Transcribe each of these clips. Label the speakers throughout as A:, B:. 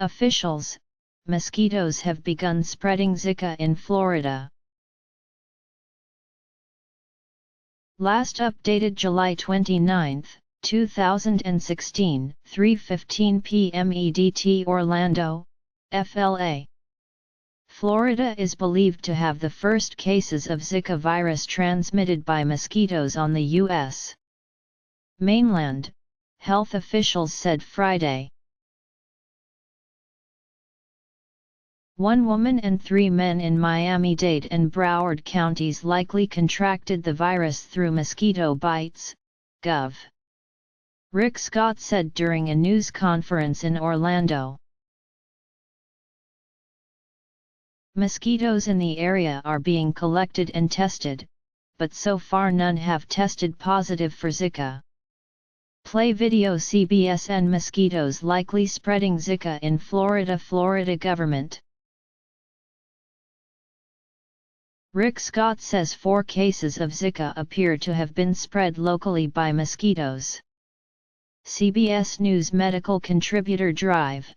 A: Officials: mosquitoes have begun spreading Zika in Florida. Last updated July 29, 2016, 3:15 p.m. EDT Orlando, FLA. Florida is believed to have the first cases of Zika virus transmitted by mosquitoes on the U.S. mainland, health officials said Friday. One woman and 3 men in Miami-Dade and Broward counties likely contracted the virus through mosquito bites, Gov. Rick Scott said during a news conference in Orlando. Mosquitoes in the area are being collected and tested, but so far none have tested positive for Zika. Play video CBSN Mosquitoes likely spreading Zika in Florida. Florida government. Rick Scott says 4 cases of Zika appear to have been spread locally by mosquitoes. CBS News medical contributor drive.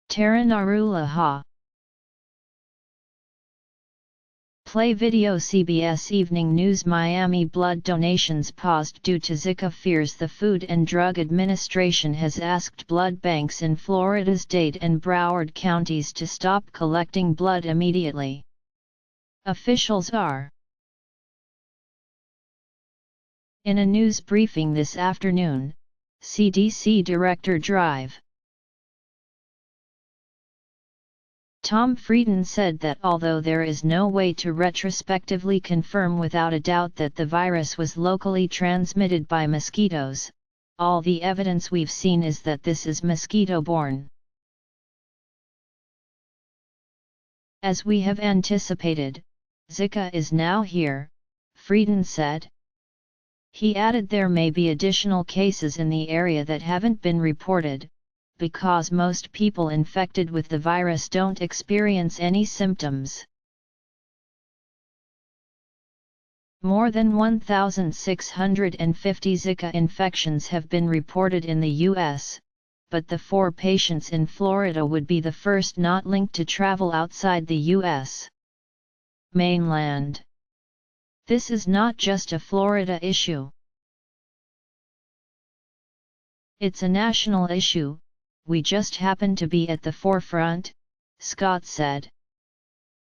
A: Taryn Arulaha. Play video CBS Evening News. Miami blood donations paused due to Zika fears. The Food and Drug Administration has asked blood banks in Florida's Dade and Broward counties to stop collecting blood immediately. Officials are. In a news briefing this afternoon, CDC Director Drive. Tom Frieden said that although there is no way to retrospectively confirm without a doubt that the virus was locally transmitted by mosquitoes, all the evidence we've seen is that this is mosquito-borne. As we have anticipated, Zika is now here, Frieden said. He added there may be additional cases in the area that haven't been reported, because most people infected with the virus don't experience any symptoms. More than 1,650 Zika infections have been reported in the U.S., but the 4 patients in Florida would be the first not linked to travel outside the U.S. mainland. This is not just a Florida issue. It's a national issue. We just happen to be at the forefront, Scott said.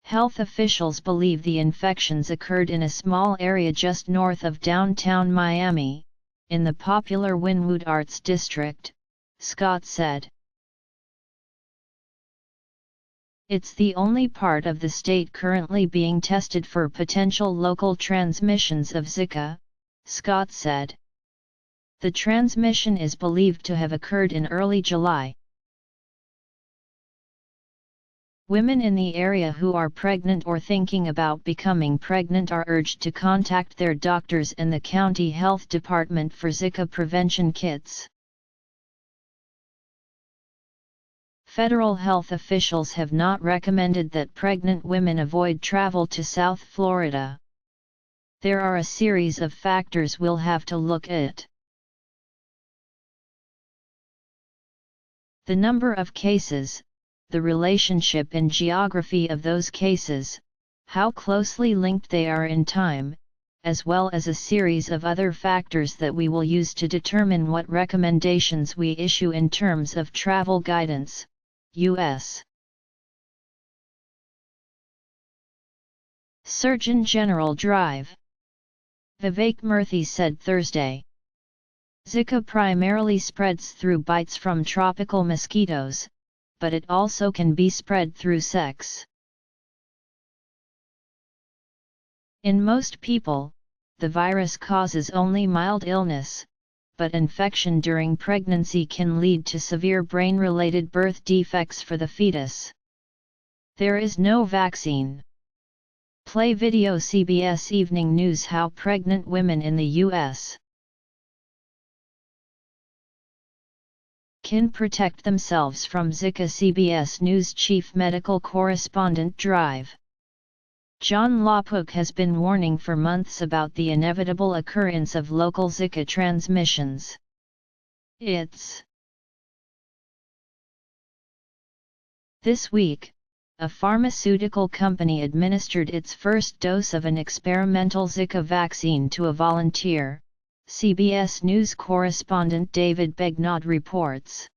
A: Health officials believe the infections occurred in a small area just north of downtown Miami, in the popular Wynwood Arts District, Scott said. It's the only part of the state currently being tested for potential local transmissions of Zika, Scott said. The transmission is believed to have occurred in early July. Women in the area who are pregnant or thinking about becoming pregnant are urged to contact their doctors and the county health department for Zika prevention kits. Federal health officials have not recommended that pregnant women avoid travel to South Florida. There are a series of factors we'll have to look at. The number of cases, the relationship and geography of those cases, how closely linked they are in time, as well as a series of other factors that we will use to determine what recommendations we issue in terms of travel guidance. U.S. Surgeon General Drive. Vivek Murthy said Thursday. Zika primarily spreads through bites from tropical mosquitoes, but it also can be spread through sex. In most people, the virus causes only mild illness, but infection during pregnancy can lead to severe brain-related birth defects for the fetus. There is no vaccine. Play video CBS Evening News. How pregnant women in the U.S. can protect themselves from Zika. CBS News Chief Medical Correspondent Drive. John Lopuk has been warning for months about the inevitable occurrence of local Zika transmissions. It's This week, a pharmaceutical company administered its first dose of an experimental Zika vaccine to a volunteer, CBS News correspondent David Begnaud reports.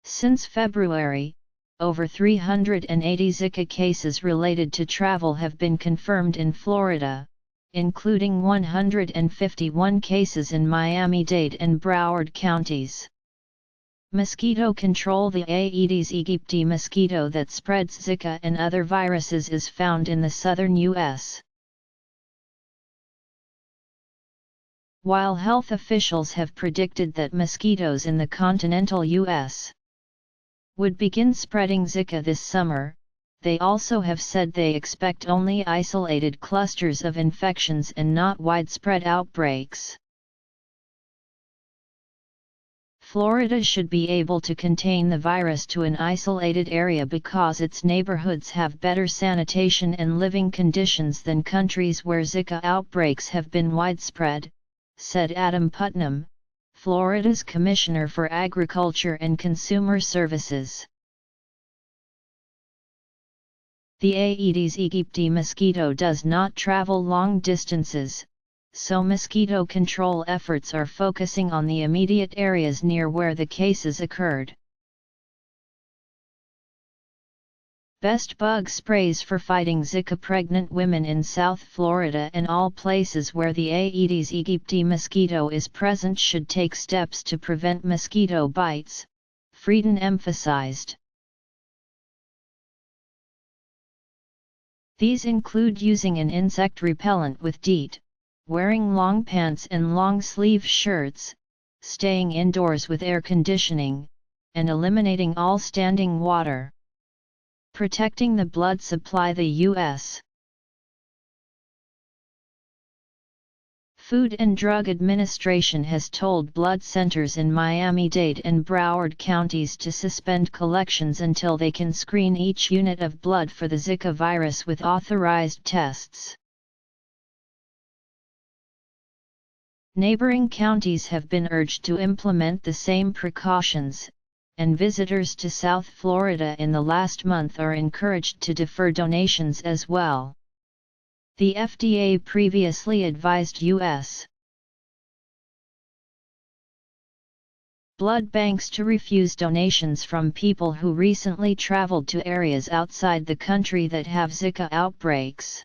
A: Since February, over 380 Zika cases related to travel have been confirmed in Florida, including 151 cases in Miami-Dade and Broward counties. Mosquito control. The Aedes aegypti mosquito that spreads Zika and other viruses is found in the southern U.S. While health officials have predicted that mosquitoes in the continental U.S. would begin spreading Zika this summer, they also have said they expect only isolated clusters of infections and not widespread outbreaks. Florida should be able to contain the virus to an isolated area because its neighborhoods have better sanitation and living conditions than countries where Zika outbreaks have been widespread, said Adam Putnam, Florida's Commissioner for Agriculture and Consumer Services. The Aedes aegypti mosquito does not travel long distances, so mosquito control efforts are focusing on the immediate areas near where the cases occurred. Best bug sprays for fighting Zika. Pregnant women in South Florida and all places where the Aedes aegypti mosquito is present should take steps to prevent mosquito bites, Frieden emphasized. These include using an insect repellent with DEET, wearing long pants and long-sleeve shirts, staying indoors with air conditioning, and eliminating all standing water. Protecting the blood supply. The U.S. Food and Drug Administration has told blood centers in Miami-Dade and Broward counties to suspend collections until they can screen each unit of blood for the Zika virus with authorized tests. Neighboring counties have been urged to implement the same precautions, and visitors to South Florida in the last month are encouraged to defer donations as well. The FDA previously advised U.S. blood banks to refuse donations from people who recently traveled to areas outside the country that have Zika outbreaks.